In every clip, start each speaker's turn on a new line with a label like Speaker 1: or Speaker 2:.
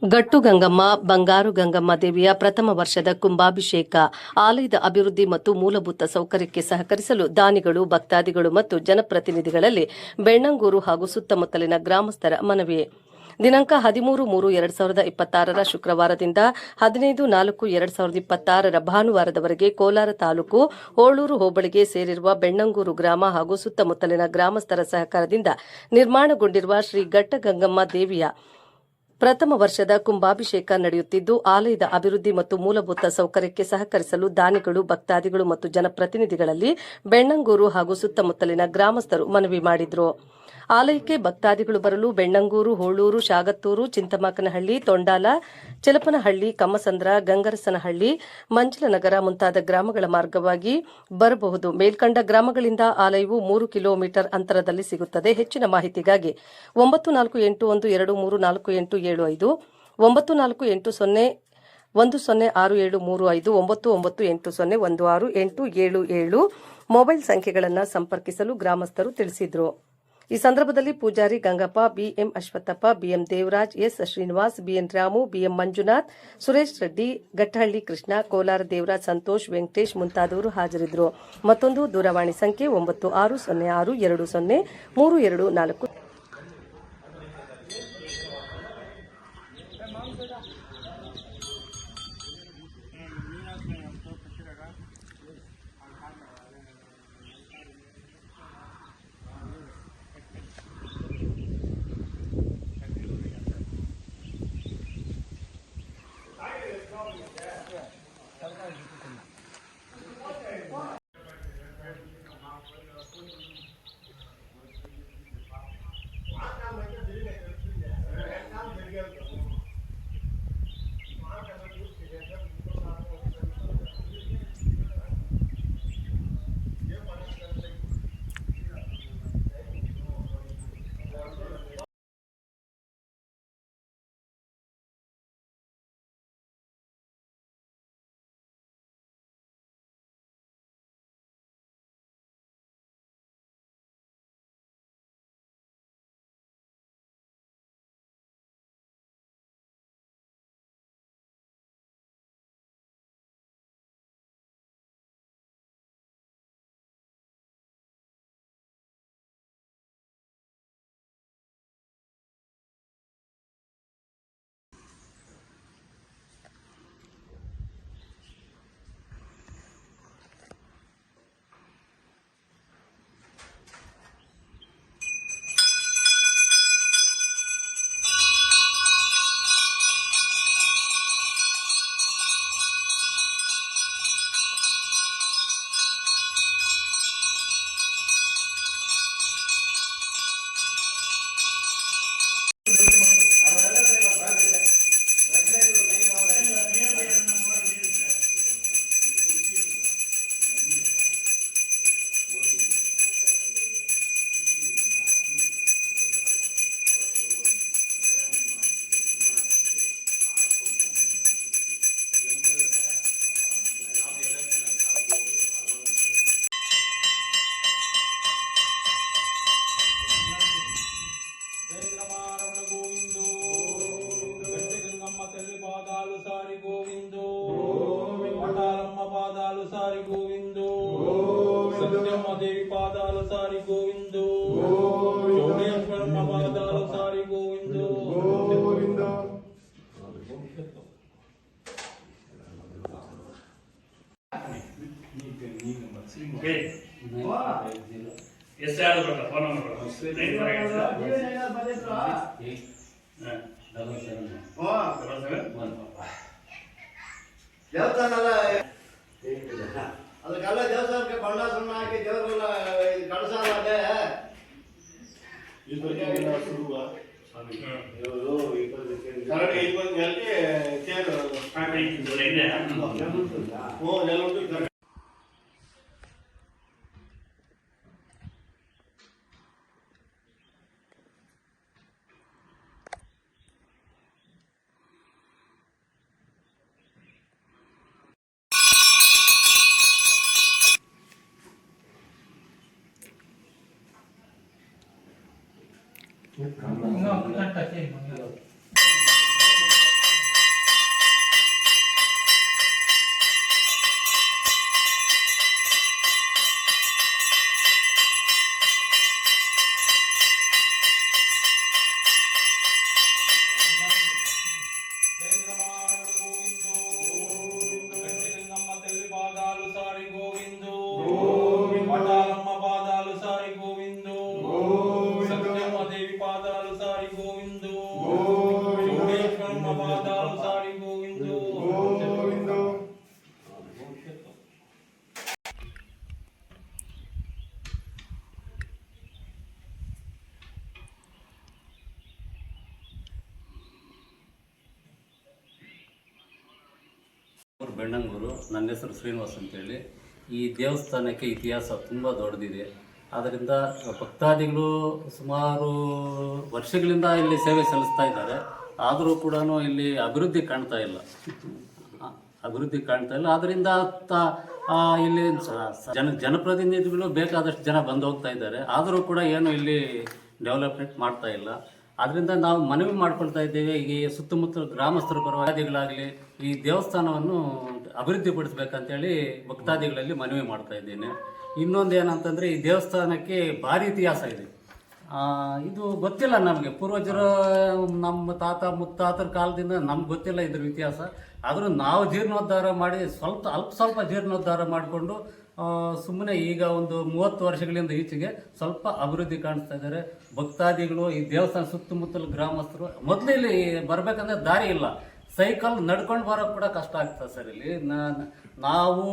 Speaker 1: ಗಟ್ಟು ಗಂಗಮ್ಮ ಬಂಗಾರು ಗಂಗಮ್ಮ ದೇವಿಯ ಪ್ರಥಮ ವರ್ಷದ ಕುಂಭಾಭಿಷೇಕ. ಆಲಯದ ಅಭಿವೃದ್ಧಿ ಮತ್ತು ಮೂಲಭೂತ ಸೌಕರ್ಯಕ್ಕೆ ಸಹಕರಿಸಲು ದಾನಿಗಳು, ಭಕ್ತಾದಿಗಳು ಮತ್ತು ಜನಪ್ರತಿನಿಧಿಗಳಲ್ಲಿ ಬೆಣ್ಣಂಗೂರು ಹಾಗೂ ಸುತ್ತಮುತ್ತಲಿನ ಗ್ರಾಮಸ್ಥರ ಮನವಿ. ದಿನಾಂಕ 13-3-2026 ಶುಕ್ರವಾರದಿಂದ 15-4-2026 ಭಾನುವಾರದವರೆಗೆ ಕೋಲಾರ ತಾಲೂಕು ಹೋಳೂರು ಹೋಬಳಿಗೆ ಸೇರಿರುವ ಬೆಣ್ಣಂಗೂರು ಗ್ರಾಮ ಹಾಗೂ ಸುತ್ತಮುತ್ತಲಿನ ಗ್ರಾಮಸ್ಥರ ಸಹಕಾರದಿಂದ ನಿರ್ಮಾಣಗೊಂಡಿರುವ ಶ್ರೀ ಘಟ್ಟಗಂಗಮ್ಮ ದೇವಿಯ ಪ್ರಥಮ ವರ್ಷದ ಕುಂಭಾಭಿಷೇಕ ನಡೆಯುತ್ತಿದ್ದು, ಆಲಯದ ಅಭಿವೃದ್ಧಿ ಮತ್ತು ಮೂಲಭೂತ ಸೌಕರ್ಯಕ್ಕೆ ಸಹಕರಿಸಲು ದಾನಿಗಳು, ಭಕ್ತಾದಿಗಳು ಮತ್ತು ಜನಪ್ರತಿನಿಧಿಗಳಲ್ಲಿ ಬೆಣ್ಣಂಗೂರು ಹಾಗೂ ಸುತ್ತಮುತ್ತಲಿನ ಗ್ರಾಮಸ್ಥರು ಮನವಿ ಮಾಡಿದರು. ಆಲಯಕ್ಕೆ ಭಕ್ತಾದಿಗಳು ಬರಲು ಬೆಣ್ಣಂಗೂರು, ಹೋಳೂರು, ಶಾಗತ್ತೂರು, ಚಿಂತಮಾಕನಹಳ್ಳಿ, ತೊಂಡಾಲ, ಚಿಲಪನಹಳ್ಳಿ, ಕಮ್ಮಸಂದ್ರ, ಗಂಗರಸನಹಳ್ಳಿ, ಮಂಜಲನಗರ ಮುಂತಾದ ಗ್ರಾಮಗಳ ಮಾರ್ಗವಾಗಿ ಬರಬಹುದು. ಮೇಲ್ಕಂಡ ಗ್ರಾಮಗಳಿಂದ ಆಲಯವು 3 ಕಿಲೋಮೀಟರ್ ಅಂತರದಲ್ಲಿ ಸಿಗುತ್ತದೆ. ಹೆಚ್ಚಿನ ಮಾಹಿತಿಗಾಗಿ 9481234875, 9480106735, 998016877 ಮೊಬೈಲ್ ಸಂಖ್ಯೆಗಳನ್ನು ಸಂಪರ್ಕಿಸಲು ಗ್ರಾಮಸ್ಥರು ತಿಳಿಸಿದರು. ಈ ಸಂದರ್ಭದಲ್ಲಿ Pujari Gangappa, BM Ashwathappa, BM Devaraj, S Srinivas, BN Ramu, BM Manjunath, Suresh Reddy, Gattahalli Krishna, Kolar Devaraj, Santosh, Venkatesh ಮುಂತಾದವರು ಹಾಜರಿದ್ದರು. ಮತ್ತೊಂದು ದೂರವಾಣಿ ಸಂಖ್ಯೆ 9606203224.
Speaker 2: సారి గోవిందో సత్యమ్మ దేవి పాదాలు సారి గోవిందో చౌడేశ్వరమ్మ పాదాలు సారి గోవిందో
Speaker 3: ಅದಕ್ಕೆಲ್ಲ ದೇವಸ್ಥಾನಕ್ಕೆ ಬಣ್ಣ ಸುಣ್ಣ ಹಾಕಿ ದೇವರೆಲ್ಲ ಕಳಸಾಲೆ
Speaker 2: No,
Speaker 4: ಬೆಣ್ಣಂಗೂರು. ನನ್ನ ಹೆಸರು ಶ್ರೀನಿವಾಸ್ ಅಂತೇಳಿ. ಈ ದೇವಸ್ಥಾನಕ್ಕೆ ಇತಿಹಾಸ ತುಂಬ ದೊಡ್ಡದಿದೆ. ಆದ್ದರಿಂದ ಭಕ್ತಾದಿಗಳು ಸುಮಾರು ವರ್ಷಗಳಿಂದ ಇಲ್ಲಿ ಸೇವೆ ಸಲ್ಲಿಸ್ತಾ ಇದ್ದಾರೆ. ಆದರೂ ಕೂಡ ಇಲ್ಲಿ ಅಭಿವೃದ್ಧಿ ಕಾಣ್ತಾ ಇಲ್ಲ. ಆದ್ದರಿಂದ ಇಲ್ಲಿ ಜನಪ್ರತಿನಿಧಿಗಳು ಬೇಕಾದಷ್ಟು ಜನ ಬಂದು ಹೋಗ್ತಾ ಇದ್ದಾರೆ. ಆದರೂ ಕೂಡ ಏನು ಇಲ್ಲಿ ಡೆವಲಪ್ಮೆಂಟ್ ಮಾಡ್ತಾ ಇಲ್ಲ. ಆದ್ದರಿಂದ ನಾವು ಮನವಿ ಮಾಡ್ಕೊಳ್ತಾ ಇದ್ದೇವೆ, ಈ ಸುತ್ತಮುತ್ತಲ ಗ್ರಾಮಸ್ಥರ ಪರವಾದಿಗಳಾಗಲಿ ಈ ದೇವಸ್ಥಾನವನ್ನು ಅಭಿವೃದ್ಧಿಪಡಿಸ್ಬೇಕಂತೇಳಿ ಭಕ್ತಾದಿಗಳಲ್ಲಿ ಮನವಿ ಮಾಡ್ತಾ ಇದ್ದೇನೆ. ಇನ್ನೊಂದು ಏನಂತಂದರೆ, ಈ ದೇವಸ್ಥಾನಕ್ಕೆ ಭಾರಿ ಇತಿಹಾಸ ಇದೆ. ಇದು ಗೊತ್ತಿಲ್ಲ ನಮಗೆ, ಪೂರ್ವಜರು ನಮ್ಮ ತಾತ ಮುತ್ತಾತರ ಕಾಲದಿಂದ ನಮ್ಗೆ ಗೊತ್ತಿಲ್ಲ ಇದ್ರ ಇತಿಹಾಸ. ಆದರೂ ನಾವು ಜೀರ್ಣೋದ್ಧಾರ ಮಾಡಿ ಸ್ವಲ್ಪ ಜೀರ್ಣೋದ್ಧಾರ ಮಾಡಿಕೊಂಡು ಸುಮ್ಮನೆ ಈಗ ಒಂದು 30 ವರ್ಷಗಳಿಂದ ಈಚೆಗೆ ಸ್ವಲ್ಪ ಅಭಿವೃದ್ಧಿ ಕಾಣಿಸ್ತಾ ಇದ್ದಾರೆ. ಭಕ್ತಾದಿಗಳು ಈ ದೇವಸ್ಥಾನ ಸುತ್ತಮುತ್ತಲ ಗ್ರಾಮಸ್ಥರು ಮೊದಲು ಇಲ್ಲಿ ಬರಬೇಕಂದ್ರೆ ದಾರಿ ಇಲ್ಲ, ಸೈಕಲ್ ನಡ್ಕೊಂಡು ಬರೋಕ್ಕೆ ಕೂಡ ಕಷ್ಟ ಆಗ್ತದೆ ಸರ್. ಇಲ್ಲಿ ನಾವು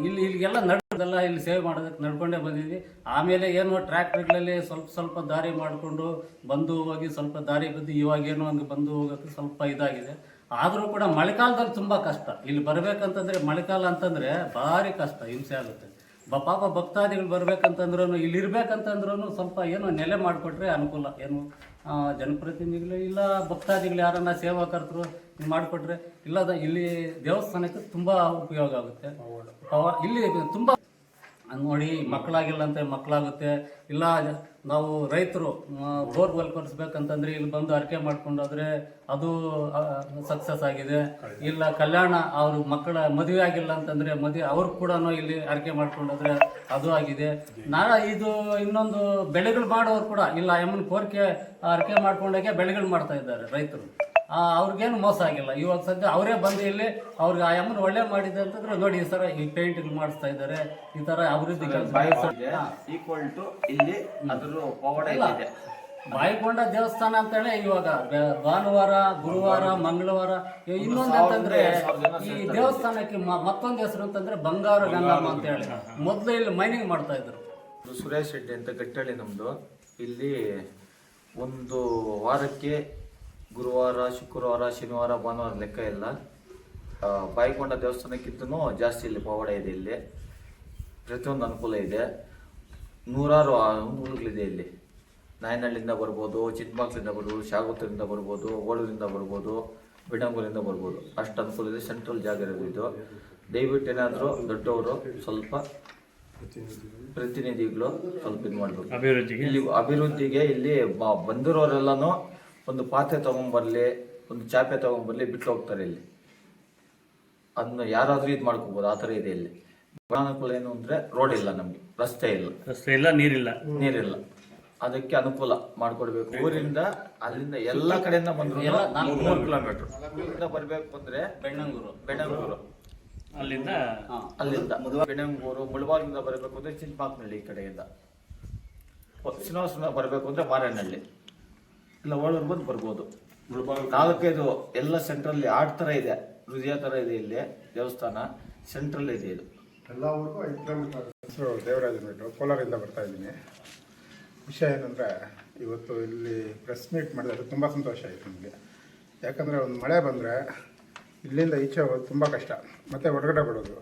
Speaker 4: ಇಲ್ಲಿಗೆಲ್ಲ ನಡೆದಲ್ಲ, ಇಲ್ಲಿ ಸೇವೆ ಮಾಡೋದಕ್ಕೆ ನಡ್ಕೊಂಡೇ ಬಂದಿದ್ವಿ. ಆಮೇಲೆ ಏನು ಟ್ರ್ಯಾಕ್ಟರ್ಗಳಲ್ಲಿ ಸ್ವಲ್ಪ ದಾರಿ ಮಾಡಿಕೊಂಡು ಬಂದು ಹೋಗಿ ಸ್ವಲ್ಪ ದಾರಿ ಬದ್ದು ಇವಾಗೇನೋ ಹಂಗೆ ಬಂದು ಹೋಗೋಕ್ಕೆ ಸ್ವಲ್ಪ ಇದಾಗಿದೆ. ಆದರೂ ಕೂಡ ಮಳೆಗಾಲದಲ್ಲಿ ತುಂಬ ಕಷ್ಟ ಇಲ್ಲಿ ಬರಬೇಕಂತಂದರೆ. ಮಳೆಗಾಲ ಅಂತಂದರೆ ಭಾರಿ ಕಷ್ಟ, ಹಿಂಸೆ ಆಗುತ್ತೆ. ಪಾಪ ಭಕ್ತಾದಿಗಳು ಬರ್ಬೇಕಂತಂದ್ರೂ ಇಲ್ಲಿ ಇರ್ಬೇಕಂತಂದ್ರೂ ಸ್ವಲ್ಪ ಏನೋ ನೆಲೆ ಮಾಡಿಕೊಟ್ರೆ ಅನುಕೂಲ. ಏನು ಜನಪ್ರತಿನಿಧಿಗಳು ಇಲ್ಲ ಭಕ್ತಾದಿಗಳು ಯಾರನ್ನ ಸೇವಾಕರ್ತರು ಮಾಡಿಕೊಟ್ರೆ ಇಲ್ಲಿ ದೇವಸ್ಥಾನಕ್ಕೆ ತುಂಬ ಉಪಯೋಗ ಆಗುತ್ತೆ. ಇಲ್ಲಿ ತುಂಬ ನೋಡಿ, ಮಕ್ಕಳಾಗಿಲ್ಲ ಅಂತ ಮಕ್ಕಳಾಗುತ್ತೆ. ಇಲ್ಲ ನಾವು ರೈತರು ಬೋರ್ವೆಲ್ ಕೊಡಿಸ್ಬೇಕಂತಂದ್ರೆ ಇಲ್ಲಿ ಬಂದು ಅರ್ಕೆ ಮಾಡ್ಕೊಂಡೋದ್ರೆ ಅದು ಸಕ್ಸಸ್ ಆಗಿದೆ. ಇಲ್ಲ ಕಲ್ಯಾಣ ಅವ್ರ ಮಕ್ಕಳ ಮದುವೆ ಆಗಿಲ್ಲ ಅಂತಂದ್ರೆ ಅವ್ರು ಕೂಡ ಇಲ್ಲಿ ಅರ್ಕೆ ಮಾಡ್ಕೊಂಡೋದ್ರೆ ಅದು ಆಗಿದೆ. ಇದು ಇನ್ನೊಂದು ಬೆಳೆಗಳು ಮಾಡೋರು ಕೂಡ ಇಲ್ಲ, ಎಮ್ಮನ ಕೋರಿಕೆ ಅರ್ಕೆ ಮಾಡ್ಕೊಂಡಾಗೆ ಬೆಳೆಗಳು ಮಾಡ್ತಾ ಇದ್ದಾರೆ ರೈತರು. ಅವ್ರಿಗೇನು ಮೋಸ ಆಗಿಲ್ಲ. ಇವಾಗ ಸದ್ಯ ಅವರೇ ಬಂದು ಇಲ್ಲಿ ಅವ್ರಿಗೆ ಆ ಎಮ್ಮನ ಒಳ್ಳೆ ಮಾಡಿದೆ ಅಂತಂದ್ರೆ ನೋಡಿ, ಈ ಥರ ಈ ಪೇಂಟಿಂಗ್ ಮಾಡಿಸ್ತಾ ಇದ್ದಾರೆ. ಈ ಥರ ಅಭಿವೃದ್ಧಿ
Speaker 3: ಈಕ್ವಲ್ ಟು ಇಲ್ಲಿ ಅದ್ರ ಪವಾಡ ಇದೆ.
Speaker 4: ಬಾಯಿಕೊಂಡ ದೇವಸ್ಥಾನ ಅಂತೇಳಿ ಇವಾಗ ಭಾನುವಾರ, ಗುರುವಾರ, ಮಂಗಳವಾರ. ಇನ್ನೊಂದು ಅಂತಂದ್ರೆ ಈ ದೇವಸ್ಥಾನಕ್ಕೆ ಮತ್ತೊಂದು ಹೆಸರು ಅಂತಂದ್ರೆ ಬಂಗಾರ ಗಂಗಮ್ಮ ಅಂತ ಹೇಳಿ ಮೊದಲು ಇಲ್ಲಿ ಮೈನಿಂಗ್ ಮಾಡ್ತಾ ಇದ್ರು.
Speaker 5: ಸುರೇಶ್ ರೆಡ್ಡಿ ಅಂತ ಗಟ್ಟಳ್ಳಿ ನಮ್ಮದು. ಇಲ್ಲಿ ಒಂದು ವಾರಕ್ಕೆ ಗುರುವಾರ, ಶುಕ್ರವಾರ, ಶನಿವಾರ, ಭಾನುವಾರ ಲೆಕ್ಕ ಇಲ್ಲ. ಬಾಯಿಕೊಂಡ ದೇವಸ್ಥಾನಕ್ಕಿಂತನೂ ಜಾಸ್ತಿ ಇಲ್ಲಿ ಪವಾಡ ಇದೆ. ಇಲ್ಲಿ ಪ್ರತಿಯೊಂದು ಅನುಕೂಲ ಇದೆ. ನೂರಾರು ಅನುಕೂಲಗಳಿದೆ. ಇಲ್ಲಿ ನಾಯನಹಳ್ಳಿಯಿಂದ ಬರ್ಬೋದು, ಚಿಕ್ಕಮಕ್ಳಿಂದ ಬರ್ಬೋದು, ಶಾಗುತ್ತರಿಂದ ಬರ್ಬೋದು, ಓಳೂರಿಂದ ಬರ್ಬೋದು, ಬಿಡಂಗೂರಿಂದ ಬರ್ಬೋದು. ಅಷ್ಟು ಅನುಕೂಲ ಇದೆ. ಸೆಂಟ್ರಲ್ ಜಾಗ ಇರೋದು ಇದು. ದಯವಿಟ್ಟು ಏನಾದರೂ ದೊಡ್ಡವರು ಸ್ವಲ್ಪ ಪ್ರತಿನಿಧಿಗಳು ಸ್ವಲ್ಪ ಇದು ಮಾಡಬೇಕು. ಇಲ್ಲಿ ಅಭಿವೃದ್ಧಿಗೆ ಇಲ್ಲಿ ಬಂದಿರೋರೆಲ್ಲನೂ ಒಂದು ಪಾತ್ರೆ ತೊಗೊಂಬರ್ಲಿ, ಒಂದು ಚಾಪೆ ತೊಗೊಂಬರ್ಲಿ, ಬಿಟ್ಟು ಹೋಗ್ತಾರೆ. ಇಲ್ಲಿ ಅದನ್ನ ಯಾರಾದರೂ ಇದು ಮಾಡ್ಕೋಬೋದು. ಆ ಥರ ಇದೆ ಇಲ್ಲಿ. ಅನುಕೂಲ ಏನು ಅಂದರೆ ರೋಡ್ ಇಲ್ಲ, ನಮಗೆ ರಸ್ತೆ ಇಲ್ಲ, ನೀರಿಲ್ಲ. ಅದಕ್ಕೆ ಅನುಕೂಲ ಮಾಡಿಕೊಡ್ಬೇಕು. ಊರಿಂದ ಅಲ್ಲಿಂದ ಎಲ್ಲ ಕಡೆಯಿಂದ ಬಂದ್ರು 3 ಕಿಲೋಮೀಟರ್ ಬರಬೇಕು ಅಂದರೆ ಬೆಣ್ಣಂಗೂರು ಅಲ್ಲಿಂದ ಬೆಣ್ಣಂಗೂರು, ಮುಳಬಾಗಿಲಿಂದ ಬರಬೇಕು ಅಂದರೆ ಚಿಕ್ಕಮಕ್ನಹಳ್ಳಿ ಈ ಕಡೆಯಿಂದ, ಶ್ರೀನಿವಾಸನ ಬರಬೇಕು ಅಂದರೆ ಮಾರೇನಹಳ್ಳಿ, ಇಲ್ಲ ಓಳೂರು ಬಂದು ಬರ್ಬೋದು. 4-5 ಎಲ್ಲ ಸೆಂಟ್ರಲ್ಲಿ ಥರ ಇದೆ, ಹೃದಯ ಥರ ಇದೆ. ಇಲ್ಲಿ ದೇವಸ್ಥಾನ ಸೆಂಟ್ರಲ್ ಇದೆ. ಇದು
Speaker 6: ಎಲ್ಲ ಊರಿಗೂ 5 ಕಿಲೋಮೀಟರ್. ಹೆಸರು ದೇವರಾಜ ಬಿಟ್ಟು ಕೋಲಾರದಿಂದ ಬರ್ತಾ ಇದ್ದೀನಿ. ವಿಷಯ ಏನಂದರೆ, ಇವತ್ತು ಇಲ್ಲಿ ಪ್ರೆಸ್ ಮೀಟ್ ಮಾಡಿದ್ರೆ ತುಂಬ ಸಂತೋಷ ಆಯಿತು ನಮಗೆ. ಯಾಕಂದರೆ ಒಂದು ಮಳೆ ಬಂದರೆ ಇಲ್ಲಿಂದ ಈಚೆ ಹೋಗೋದು ತುಂಬ ಕಷ್ಟ, ಮತ್ತು ಹೊರಗಡೆ ಬಿಡೋದು.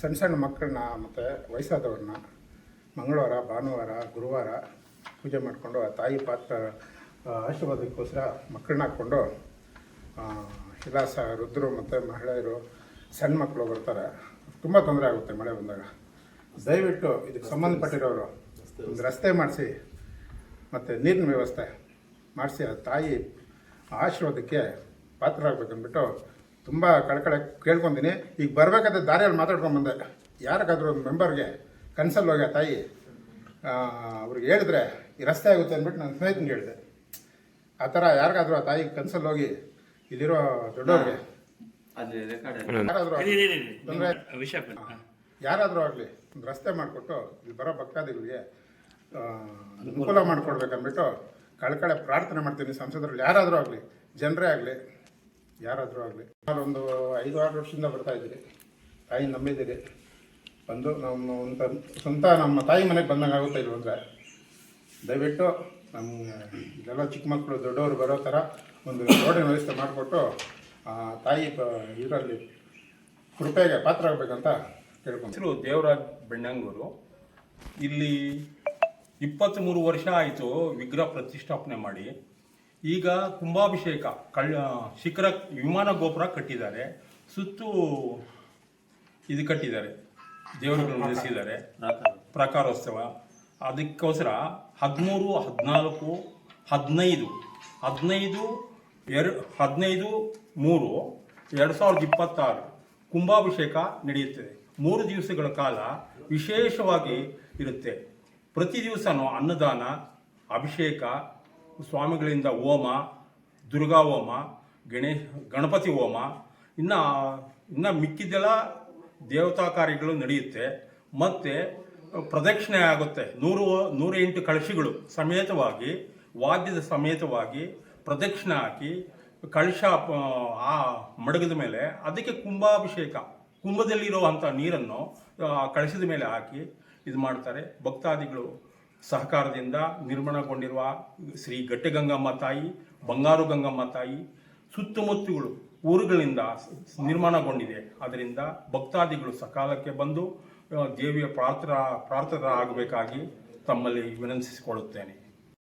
Speaker 6: ಸಣ್ಣ ಮಕ್ಕಳನ್ನ ಮತ್ತು ವಯಸ್ಸಾದವ್ರನ್ನ ಮಂಗಳವಾರ, ಭಾನುವಾರ, ಗುರುವಾರ ಪೂಜೆ ಮಾಡಿಕೊಂಡು ಆ ತಾಯಿ ಪಾತ್ರ ಆಶೀರ್ವಾದಕ್ಕೋಸ್ಕರ ಮಕ್ಕಳನ್ನ ಹಾಕ್ಕೊಂಡು ವಿಲಾಸ ವೃದ್ಧರು ಮತ್ತು ಮಹಿಳೆಯರು, ಸಣ್ಣ ಮಕ್ಕಳು ಬರ್ತಾರೆ. ತುಂಬ ತೊಂದರೆ ಆಗುತ್ತೆ ಮಳೆ ಬಂದಾಗ. ದಯವಿಟ್ಟು ಇದಕ್ಕೆ ಸಂಬಂಧಪಟ್ಟಿರೋರು ಒಂದು ರಸ್ತೆ ಮಾಡಿಸಿ ಮತ್ತು ನೀರಿನ ವ್ಯವಸ್ಥೆ ಮಾಡಿಸಿ ಆ ತಾಯಿ ಆಶೀರ್ವಾದಕ್ಕೆ ಪಾತ್ರರಾಗಬೇಕಂದ್ಬಿಟ್ಟು ತುಂಬ ಕಳಕಳೆ ಕೇಳ್ಕೊತೀನಿ. ಈಗ ಬರಬೇಕಾದ್ರೆ ದಾರಿಯಲ್ಲಿ ಮಾತಾಡ್ಕೊಂಡ್ಬಂದೆ. ಯಾರಿಗಾದ್ರೂ ಒಂದು ಮೆಂಬರ್ಗೆ ಕನ್ಸಲ್ಲಿ ಹೋಗಿ ಆ ತಾಯಿ ಅವ್ರಿಗೆ ಹೇಳಿದ್ರೆ ಈ ರಸ್ತೆ ಆಗುತ್ತೆ ಅಂದ್ಬಿಟ್ಟು ನನ್ನ ಸ್ನೇಹಿತನಿಗೆ ಹೇಳಿದೆ. ಆ ಥರ ಯಾರಿಗಾದ್ರೂ ಆ ತಾಯಿಗೆ ಕನ್ಸಲ್ಲಿ ಹೋಗಿ ಇಲ್ಲಿರೋ ದೊಡ್ಡವ್ರಿಗೆ ಯಾರಾದರೂ ಆಗಲಿ ಒಂದು ರಸ್ತೆ ಮಾಡಿಕೊಟ್ಟು ಇಲ್ಲಿ ಬರೋ ಭಕ್ತಾದಿಗಳಿಗೆ ಅನುಕೂಲ ಮಾಡಿಕೊಡ್ಬೇಕಂದ್ಬಿಟ್ಟು ಕಳಕಳೆ ಪ್ರಾರ್ಥನೆ ಮಾಡ್ತೀನಿ. ಸಂಸದರಲ್ಲಿ ಯಾರಾದರೂ ಆಗಲಿ, ಜನರೇ ಆಗಲಿ, ಯಾರಾದರೂ ಆಗಲಿ. ಒಂದು 5-6 ವರ್ಷದಿಂದ ಬರ್ತಾಯಿದ್ದೀರಿ, ತಾಯಿ ನಂಬಿದ್ದೀರಿ. ಬಂದು ನಮ್ಮ ಸ್ವಂತ ನಮ್ಮ ತಾಯಿ ಮನೆಗೆ ಬಂದಂಗೆ ಆಗುತ್ತೆ ಇಲ್ಲ ಅಂದರೆ ದಯವಿಟ್ಟು ಇದೆಲ್ಲ ಚಿಕ್ಕ ಮಕ್ಕಳು ದೊಡ್ಡವರು ಬರೋ ಥರ ಒಂದು ರೋಡಿನ ವ್ಯವಸ್ಥೆ ಮಾಡಿಕೊಟ್ಟು ತಾಯಿ ಇದರಲ್ಲಿ ಕೃಪೆಗೆ ಪಾತ್ರರಾಗಬೇಕಂತ ಕೇಳ್ಕೊಂಡು
Speaker 2: ಹೆಸರು ದೇವರಾಜ್ ಬೆಣ್ಣಂಗೂರು. ಇಲ್ಲಿ 23 ವರ್ಷ ಆಯಿತು ವಿಗ್ರಹ ಪ್ರತಿಷ್ಠಾಪನೆ ಮಾಡಿ. ಈಗ ಕುಂಭಾಭಿಷೇಕ ಶಿಖರ ವಿಮಾನ ಗೋಪುರ ಕಟ್ಟಿದ್ದಾರೆ, ಸುತ್ತು ಇದು ಕಟ್ಟಿದ್ದಾರೆ, ದೇವರುಗಳನ್ನು ನಿಲ್ಲಿಸಿದ್ದಾರೆ, ಪ್ರಾಕಾರೋತ್ಸವ. ಅದಕ್ಕೋಸ್ಕರ 13, 14, 15, 15/3/2026 ಕುಂಭಾಭಿಷೇಕ ನಡೆಯುತ್ತದೆ. 3 ದಿವಸಗಳ ಕಾಲ ವಿಶೇಷವಾಗಿ ಇರುತ್ತೆ. ಪ್ರತಿ ದಿವಸನೂ ಅನ್ನದಾನ, ಅಭಿಷೇಕ, ಸ್ವಾಮಿಗಳಿಂದ ಹೋಮ, ದುರ್ಗಾ ಹೋಮ, ಗಣಪತಿ ಹೋಮ, ಇನ್ನು ಮಿಕ್ಕಿದೆಲ್ಲ ದೇವತಾ ಕಾರ್ಯಗಳು ನಡೆಯುತ್ತೆ. ಮತ್ತು ಪ್ರದಕ್ಷಿಣೆ ಆಗುತ್ತೆ. 108 ಕಳಶಗಳು ಸಮೇತವಾಗಿ, ವಾದ್ಯದ ಸಮೇತವಾಗಿ ಪ್ರದಕ್ಷಿಣೆ ಹಾಕಿ ಕಳಶ ಆ ಮಡಗದ ಮೇಲೆ ಅದಕ್ಕೆ ಕುಂಭಾಭಿಷೇಕ, ಕುಂಭದಲ್ಲಿರುವಂಥ ನೀರನ್ನು ಕಳಶದ ಮೇಲೆ ಹಾಕಿ ಇದು ಮಾಡ್ತಾರೆ. ಭಕ್ತಾದಿಗಳು ಸಹಕಾರದಿಂದ ನಿರ್ಮಾಣಗೊಂಡಿರುವ ಶ್ರೀ ಗಟ್ಟಗಂಗಮ್ಮ ತಾಯಿ, ಬಂಗಾರು ಗಂಗಮ್ಮ ತಾಯಿ ಸುತ್ತಮುತ್ತಗಳು ಊರುಗಳಿಂದ ನಿರ್ಮಾಣಗೊಂಡಿದೆ. ಅದರಿಂದ ಭಕ್ತಾದಿಗಳು ಸಕಾಲಕ್ಕೆ ಬಂದು ದೇವಿಯ ಪ್ರಾರ್ಥನಾ ಆಗಬೇಕಾಗಿ ತಮ್ಮಲ್ಲಿ ವಿನಂತಿಸಿಕೊಳ್ಳುತ್ತೇನೆ.